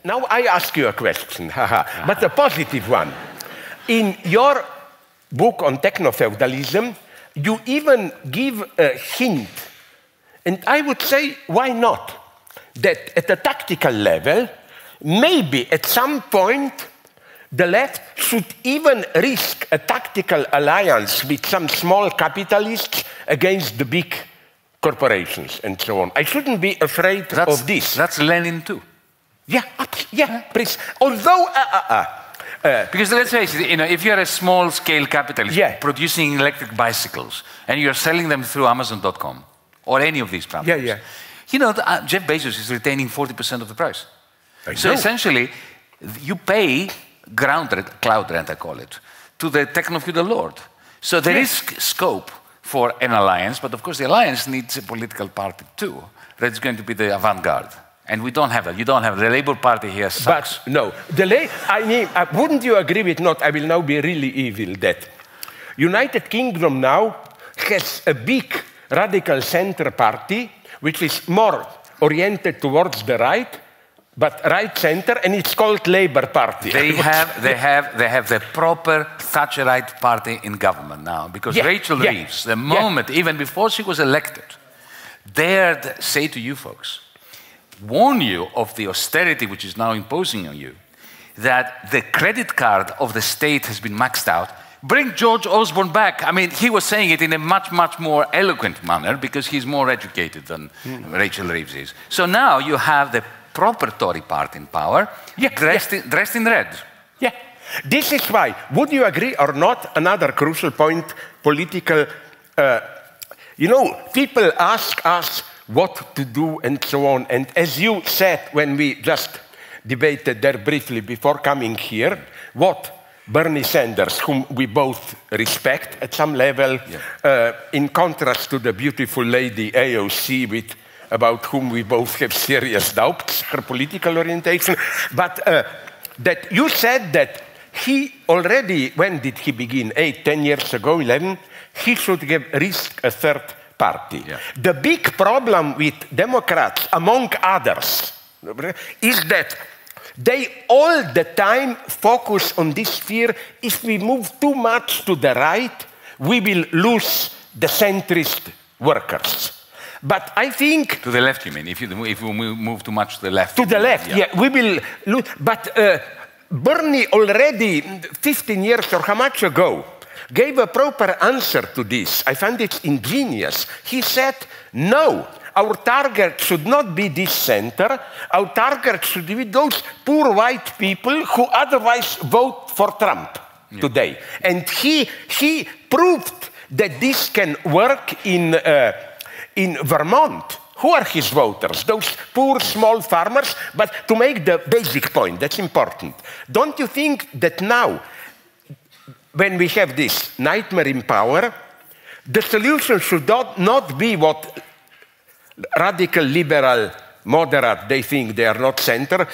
now I ask you a question, but a positive one. In your book on techno-feudalism, you even give a hint, and I would say, why not? That at a tactical level, maybe at some point, the left should even risk a tactical alliance with some small capitalists against the big corporations and so on. I shouldn't be afraid of this. That's Lenin too. Yeah, please. Although, because let's face it, if you're a small-scale capitalist producing electric bicycles and you're selling them through Amazon.com or any of these platforms, Jeff Bezos is retaining 40% of the price. So essentially, you pay cloud rent, I call it, to the techno-feudal lord. So there is scope for an alliance, but of course the alliance needs a political party too. That's going to be the avant-garde. And we don't have that. You don't have the Labour Party here sucks. But no, I mean, wouldn't you agree with not? I will now be really evil that United Kingdom now has a big radical center party, which is more oriented towards the right, but right-center, and it's called Labour Party. They have the proper Thatcherite party in government now, because Rachel Reeves, the moment, even before she was elected, dared say to you folks, warn you of the austerity which is now imposing on you, that the credit card of the state has been maxed out. Bring George Osborne back. I mean, he was saying it in a much, much more eloquent manner because he's more educated than Rachel Reeves is. So now you have the proper Tory party in power, dressed in red. Yeah. This is why, would you agree or not, another crucial point, political, people ask us what to do and so on. And as you said when we just debated there briefly before coming here, what Bernie Sanders, whom we both respect at some level, in contrast to the beautiful lady AOC about whom we both have serious doubts, her political orientation, but that you said that he already, when did he begin? 8, 10 years ago, 11, he should have risked a third party. Yeah. The big problem with Democrats, among others, is that they all the time focus on this fear, if we move too much to the right, we will lose the centrist workers. But I think... To the left, you mean? If we move too much to the left. To the left, we will lose. But Bernie already, 15 years or how much ago, gave a proper answer to this. I found it ingenious. He said, no, our target should not be this center. Our target should be those poor white people who otherwise vote for Trump today. And he proved that this can work in Vermont. Who are his voters? Those poor small farmers. But to make the basic point, that's important. Don't you think that now, when we have this nightmare in power, the solution should not be what radical, liberal, moderate, they think they are not center,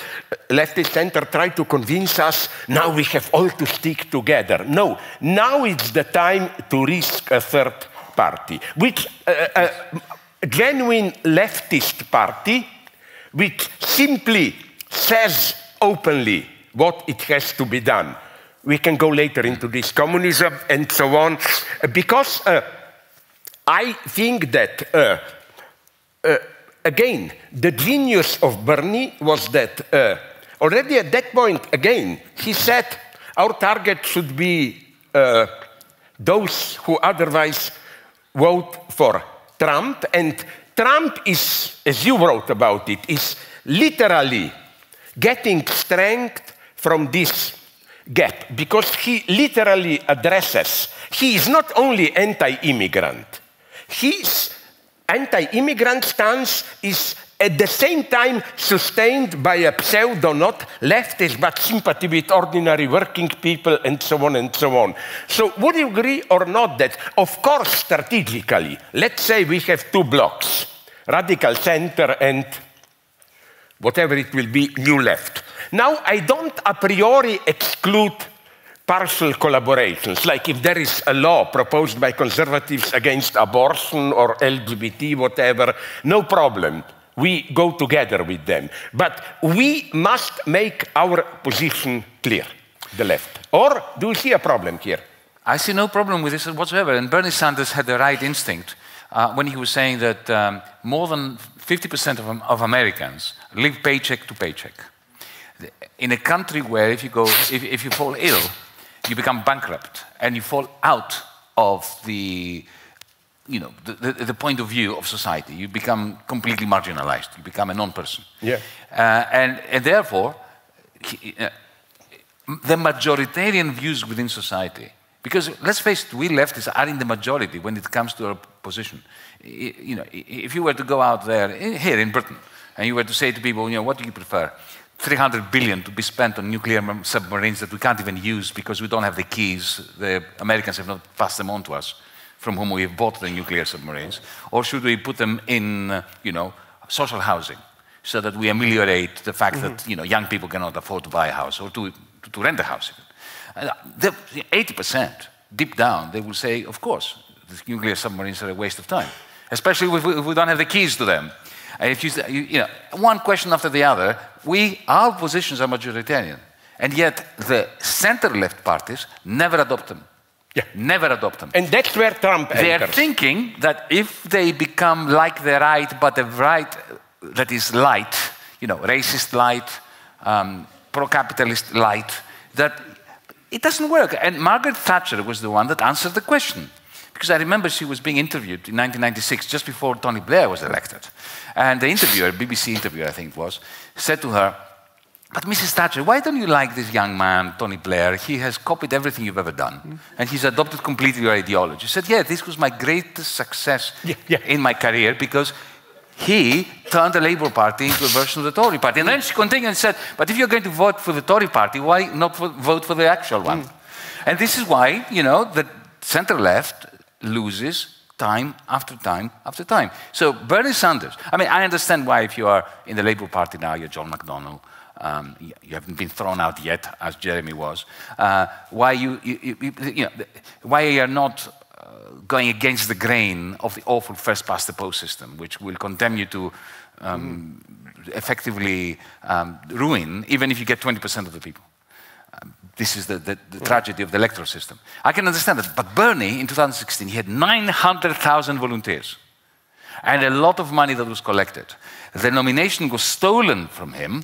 leftist center, try to convince us, now we have all to stick together. No, now it's the time to risk a third party, which a genuine leftist party, which simply says openly what it has to be done. We can go later into this communism and so on, because I think that, again, the genius of Bernie was that already at that point, again, he said our target should be those who otherwise vote for Trump, and Trump is, as you wrote about it, is literally getting strength from this gap, because he literally addresses, he is not only anti-immigrant, his anti-immigrant stance is at the same time sustained by a pseudo, not leftist, but sympathy with ordinary working people and so on and so on. So would you agree or not that, of course, strategically, let's say we have two blocks, radical center and whatever it will be, new left. Now, I don't a priori exclude partial collaborations, like if there is a law proposed by conservatives against abortion or LGBT, whatever, no problem. we go together with them. But we must make our position clear, the left. Or do you see a problem here? I see no problem with this whatsoever. And Bernie Sanders had the right instinct when he was saying that more than 50% of Americans live paycheck to paycheck. In a country where if you fall ill, you become bankrupt and you fall out of the point of view of society. You become completely marginalized. You become a non-person. Yeah. And therefore, the majoritarian views within society, because let's face it, we leftists are in the majority when it comes to our position. If you were to go out there, here in Britain, and you were to say to people, what do you prefer? 300 billion to be spent on nuclear submarines that we can't even use because we don't have the keys. The Americans have not passed them on to us, from whom we have bought the nuclear submarines. Or should we put them in, social housing, so that we ameliorate the fact that, young people cannot afford to buy a house or to rent a house even. 80%, deep down, they will say, of course, the nuclear submarines are a waste of time, especially if we don't have the keys to them. And if one question after the other, our positions are majoritarian, and yet the center-left parties never adopt them. Yeah. Never adopt them. And that's where Trump enters. They are thinking that if they become like the right, but the right that is light, racist light, pro-capitalist light, that it doesn't work. And Margaret Thatcher was the one that answered the question. Because I remember she was being interviewed in 1996, just before Tony Blair was elected. And the interviewer, BBC interviewer I think it was, said to her, "But Mrs. Thatcher, why don't you like this young man, Tony Blair? He has copied everything you've ever done. And he's adopted completely your ideology." She said, "Yeah, this was my greatest success in my career because he turned the Labour Party into a version of the Tory Party." And then she continued and said, "But if you're going to vote for the Tory Party, why not vote for the actual one?" And this is why, the centre-left loses time after time after time. So Bernie Sanders, I understand why if you are in the Labour Party now, you're John McDonnell, you haven't been thrown out yet, as Jeremy was, why you're not going against the grain of the awful first-past-the-post system, which will condemn you to effectively ruin, even if you get 20% of the people. This is the tragedy of the electoral system. I can understand that. But Bernie, in 2016, he had 900,000 volunteers and a lot of money that was collected. The nomination was stolen from him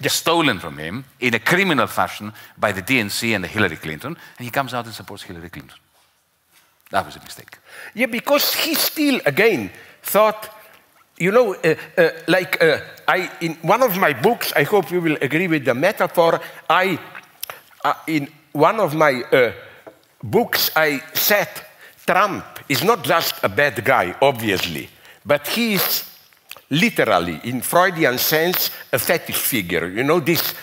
in a criminal fashion by the DNC and the Hillary Clinton, and he comes out and supports Hillary Clinton. That was a mistake. Yeah, because he still, again, thought, in one of my books, I hope you will agree with the metaphor, in one of my books, I said Trump is not just a bad guy, obviously, but he is literally, in Freudian sense, a fetish figure. This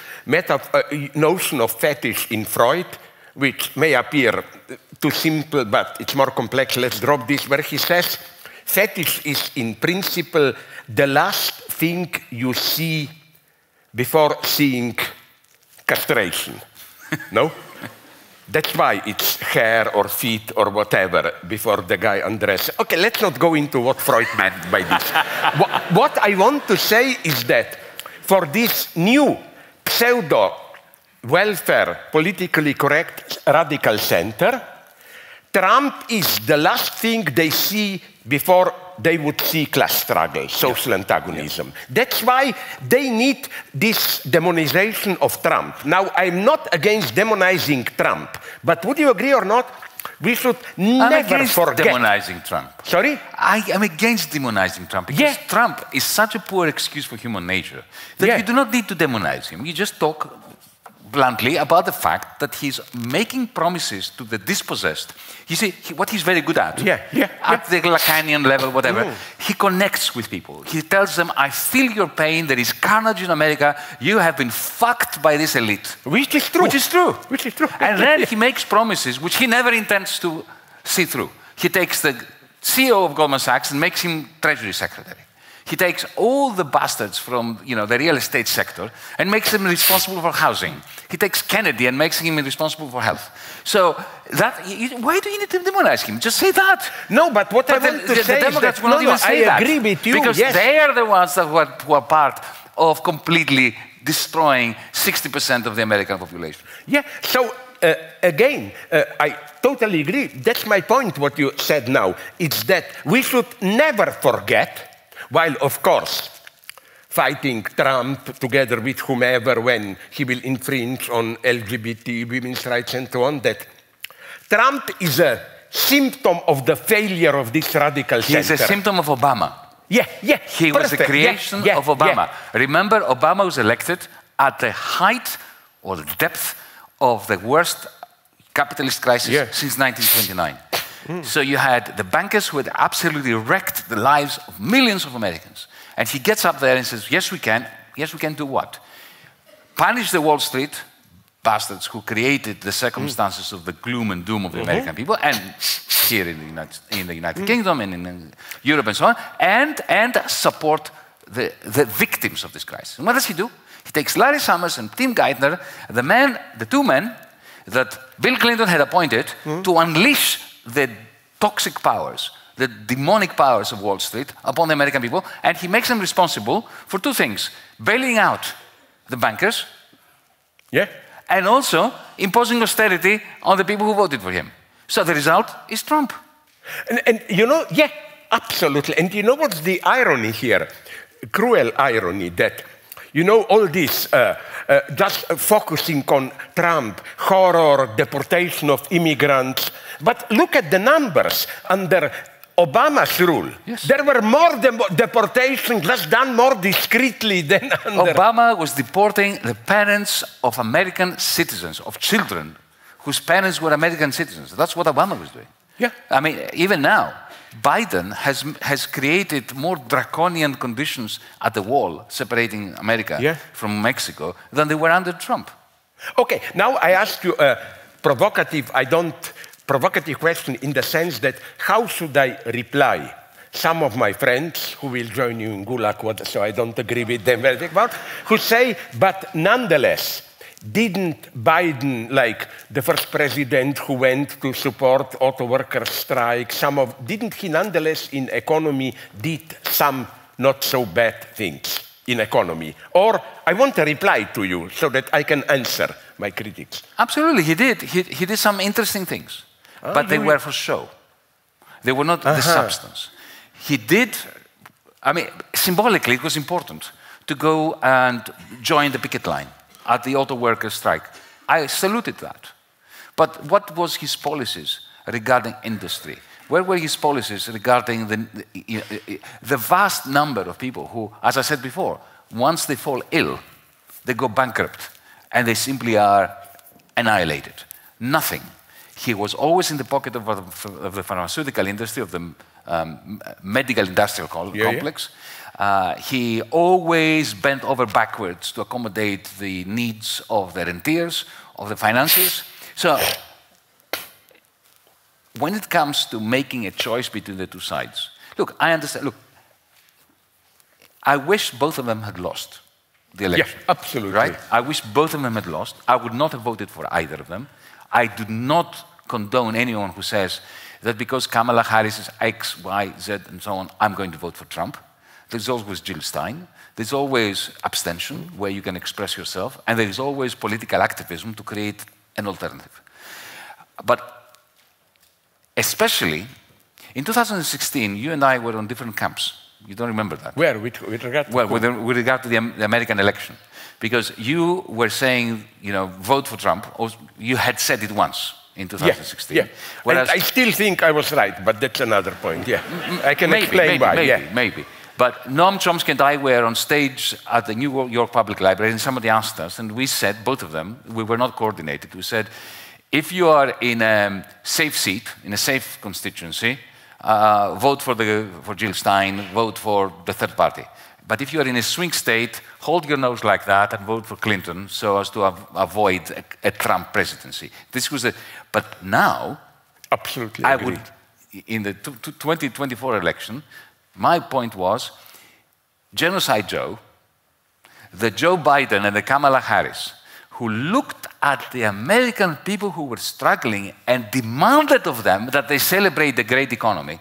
notion of fetish in Freud, which may appear too simple, but it's more complex. Let's drop this, where he says, fetish is in principle the last thing you see before seeing castration. No? That's why it's hair or feet or whatever before the guy undresses. Okay, let's not go into what Freud meant by this. What I want to say is that for this new pseudo-welfare, politically correct radical center, Trump is the last thing they see before they would see class struggle, social antagonism. That's why they need this demonization of Trump. Now, I'm not against demonizing Trump, but would you agree or not? We should never forget. Demonizing Trump. Sorry? I am against demonizing Trump because Trump is such a poor excuse for human nature that you do not need to demonize him. You just talk bluntly about the fact that he's making promises to the dispossessed. You see, what he's very good at, at the Lacanian level, whatever, he connects with people. He tells them, I feel your pain, there is carnage in America, you have been fucked by this elite. Which is true. Which is true. Which is true. And then he makes promises which he never intends to see through. He takes the CEO of Goldman Sachs and makes him Treasury Secretary. He takes all the bastards from the real estate sector and makes them responsible for housing. He takes Kennedy and makes him responsible for health. So why do you need to demonize him? Just say that. No, but what I want to say the Democrats is that, will not even say that. I agree with you. Because they are the ones that who are part of completely destroying 60% of the American population. Yeah, so again, I totally agree. That's my point, what you said now. It's that we should never forget, while, of course, fighting Trump together with whomever when he will infringe on LGBT women's rights and so on, that Trump is a symptom of the failure of this radical center. He's a symptom of Obama. Yeah. He was the creation of Obama. Remember, Obama was elected at the height or the depth of the worst capitalist crisis since 1929. So you had the bankers who had absolutely wrecked the lives of millions of Americans. And he gets up there and says, yes, we can. Yes, we can do what? Punish the Wall Street bastards who created the circumstances of the gloom and doom of the American people, and here in the United Kingdom and in Europe and so on, and support the victims of this crisis. And what does he do? He takes Larry Summers and Tim Geithner, the two men that Bill Clinton had appointed to unleash the toxic powers, the demonic powers of Wall Street upon the American people, and he makes them responsible for two things: bailing out the bankers, and also imposing austerity on the people who voted for him. So the result is Trump. And absolutely. And you know what's the irony here? Cruel irony that, all this just focusing on Trump, horror, deportation of immigrants. But look at the numbers under Obama's rule. Yes. There were more deportations, just done more discreetly than under... Obama was deporting the parents of American citizens, of children whose parents were American citizens. That's what Obama was doing. Yeah. I mean, even now, Biden has created more draconian conditions at the wall separating America from Mexico than they were under Trump. Okay, now I ask you a provocative question in the sense that how should I reply? Some of my friends who will join you in Gulag, so I don't agree with them very much, who say, but nonetheless, didn't Biden, like the first president who went to support auto workers' strike, didn't he nonetheless in economy did some not so bad things in economy? Or I want a reply to you so that I can answer my critics. Absolutely, he did. He did some interesting things, but they were for show. They were not the substance. He did, I mean, symbolically it was important to go and join the picket line at the auto workers' strike. I saluted that. But what was his policies regarding industry? Where were his policies regarding the vast number of people who, as I said before, once they fall ill, they go bankrupt and they simply are annihilated? Nothing. He was always in the pocket of the pharmaceutical industry, of the medical industrial complex. He always bent over backwards to accommodate the needs of the rentiers, of the financiers. So when it comes to making a choice between the two sides, look, I understand. Look, I wish both of them had lost the election. Yeah, absolutely. Right? I wish both of them had lost. I would not have voted for either of them. I do not condone anyone who says that because Kamala Harris is X, Y, Z, and so on, I'm going to vote for Trump. There's always Jill Stein. There's always abstention, where you can express yourself. And there is always political activism to create an alternative. But especially, in 2016, you and I were on different camps. You don't remember that? Where? With regard to well, with regard to the American election. Because you were saying, vote for Trump. Or you had said it once in 2016. Yeah. Whereas I still think I was right, but that's another point. Yeah, I can explain why. Maybe. But Noam Chomsky and I were on stage at the New York Public Library, and somebody asked us, and we said, both of them, we were not coordinated. We said, if you are in a safe seat, in a safe constituency, vote for Jill Stein, vote for the third party. But if you are in a swing state, hold your nose like that and vote for Clinton so as to avoid a Trump presidency. This was but now, absolutely agreed. In the 2024 election, my point was, Genocide Joe, the Joe Biden and the Kamala Harris, who looked at the American people who were struggling and demanded of them that they celebrate the great economy.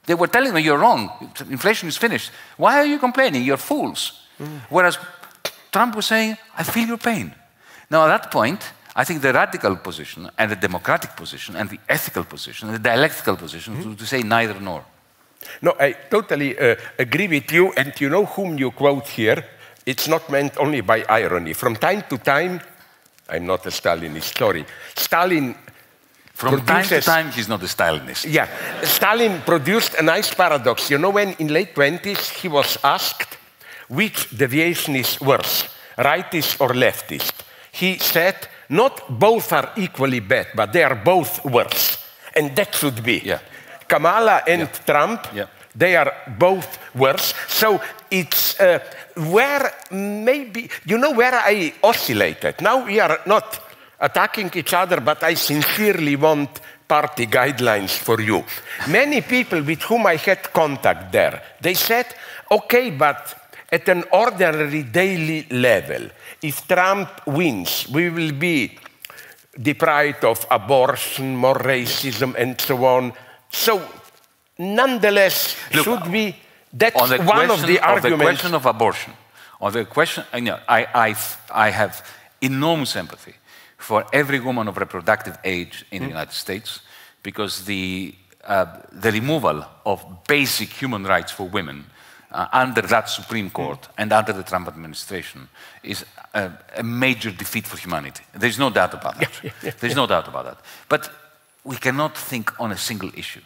They were telling them, you're wrong, inflation is finished. Why are you complaining? You're fools. Whereas Trump was saying, I feel your pain. Now, at that point, I think the radical position and the democratic position and the ethical position and the dialectical position to say neither nor. No, I totally agree with you. And you know whom you quote here? It's not meant only by irony. From time to time, I'm not a Stalinist, sorry. Stalin From time to time, he's not a Stalinist. Yeah. Stalin produced a nice paradox. You know, when in late 20s, he was asked which deviation is worse, rightist or leftist. He said, not both are equally bad, but they are both worse. And that should be. Yeah. Kamala and Trump, they are both worse. So it's where maybe, you know where I oscillated. Now we are not attacking each other, but I sincerely want party guidelines for you. Many people with whom I had contact there, they said, okay, but at an ordinary daily level, if Trump wins, we will be deprived of abortion, more racism, and so on. So, nonetheless, look, should we? That's one of the arguments. On the question of abortion, on the question, you know, I have enormous empathy for every woman of reproductive age in the United States, because the removal of basic human rights for women under that Supreme Court and under the Trump administration is a major defeat for humanity. There's no doubt about that. There's no doubt about that. But we cannot think on a single issue.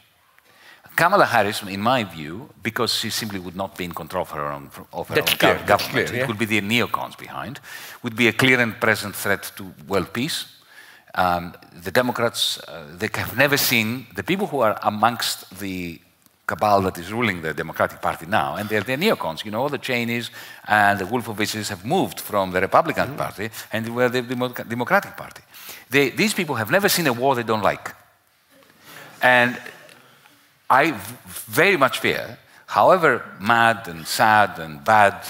Kamala Harris, in my view, because she simply would not be in control of her own government, it would be the neocons behind, would be a clear and present threat to world peace. The Democrats, they have never seen, the people who are amongst the cabal that is ruling the Democratic Party now, and they're neocons, you know, the Cheneys and the Wolfowiczes have moved from the Republican Party and they were the Democratic Party. These people have never seen a war they don't like. And I very much fear, however mad and sad and bad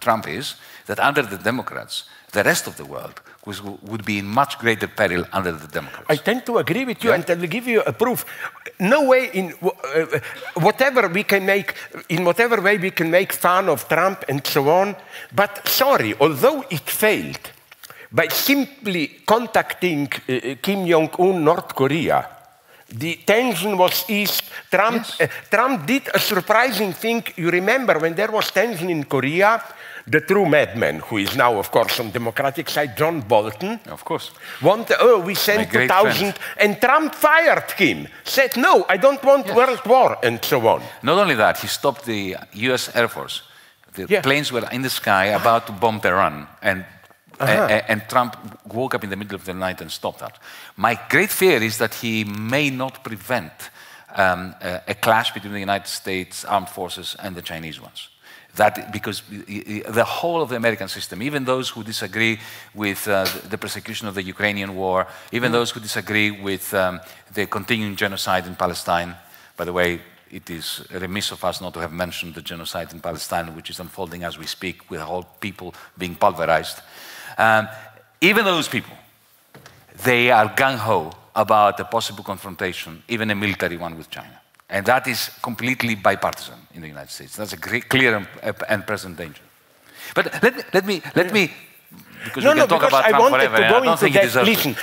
Trump is, that under the Democrats, the rest of the world would be in much greater peril under the Democrats. I tend to agree with you, and I will give you a proof. No way in whatever we can make, in whatever way we can make fun of Trump and so on. But sorry, although it failed, by simply contacting Kim Jong-un, North Korea, the tension was eased. Trump did a surprising thing. You remember when there was tension in Korea, the true madman, who is now, of course, on the Democratic side, John Bolton, of course, wanted, we sent 2,000, and Trump fired him, said, no, I don't want world war, and so on. Not only that, he stopped the US Air Force. The planes were in the sky about to bomb Tehran, and Trump woke up in the middle of the night and stopped that. My great fear is that he may not prevent a clash between the United States armed forces and the Chinese ones. That because the whole of the American system, even those who disagree with the persecution of the Ukrainian war, even those who disagree with the continuing genocide in Palestine, by the way, it is remiss of us not to have mentioned the genocide in Palestine, which is unfolding as we speak, with whole people being pulverized. Even those people, they are gung-ho about a possible confrontation, even a military one with China. And that is completely bipartisan in the United States. That's a great, clear and present danger. But let me because we can talk about Trump forever. I don't think he deserves it. Listen,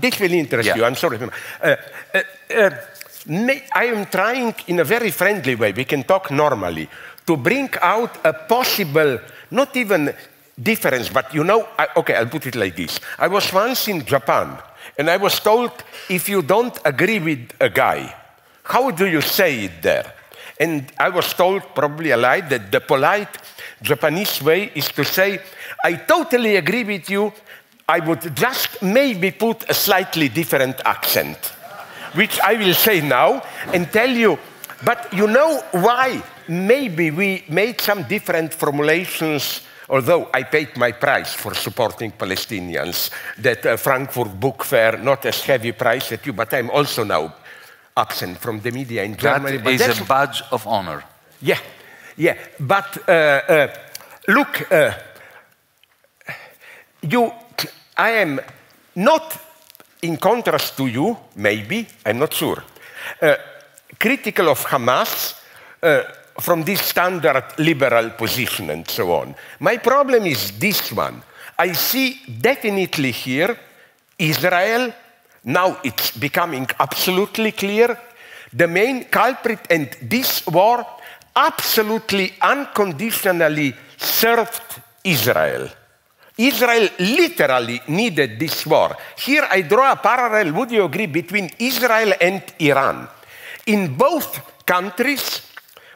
this will interest you. I'm sorry. I am trying in a very friendly way, we can talk normally, to bring out a possible, not even difference, but you know, okay, I'll put it like this. I was once in Japan, and I was told, if you don't agree with a guy, how do you say it there? And I was told, probably a lie, that the polite Japanese way is to say, I totally agree with you, I would just maybe put a slightly different accent, which I will say now and tell you, but you know why maybe we made some different formulations, although I paid my price for supporting Palestinians, that Frankfurt Book Fair, not as heavy price as you, but I'm also now absent from the media in Germany. That is a badge of honor. Yeah. Yeah, but look, I am not, in contrast to you, maybe, I'm not sure, critical of Hamas from this standard liberal position and so on. My problem is this one. I see definitely here Israel, now it's becoming absolutely clear, the main culprit, and this war absolutely unconditionally served Israel. Israel literally needed this war. Here I draw a parallel, would you agree, between Israel and Iran. In both countries,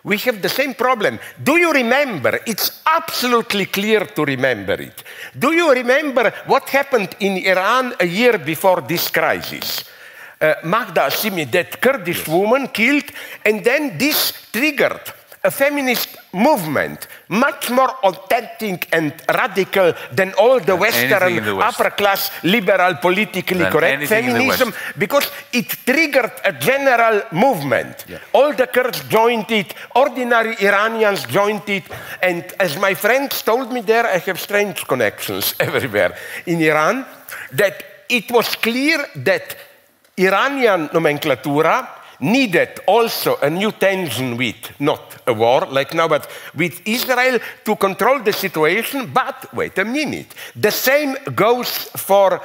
we have the same problem. Do you remember? It's absolutely clear to remember it. Do you remember what happened in Iran a year before this crisis? Magda Assimi, that Kurdish woman killed, and then this triggered a feminist movement, much more authentic and radical than all the Western upper-class, liberal, politically correct feminism, because it triggered a general movement. Yeah. All the Kurds joined it, ordinary Iranians joined it, and as my friends told me there, I have strange connections everywhere in Iran, that it was clear that Iranian nomenclatura needed also a new tension with, not a war like now, but with Israel to control the situation. But wait a minute, the same goes for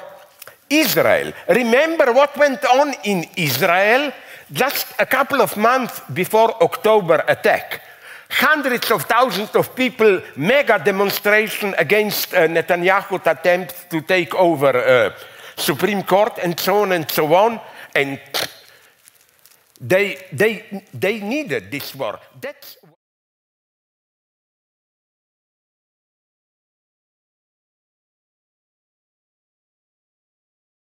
Israel. Remember what went on in Israel just a couple of months before October attack. Hundreds of thousands of people, mega demonstration against Netanyahu's attempts to take over Supreme Court and so on and so on. And they needed this war. That's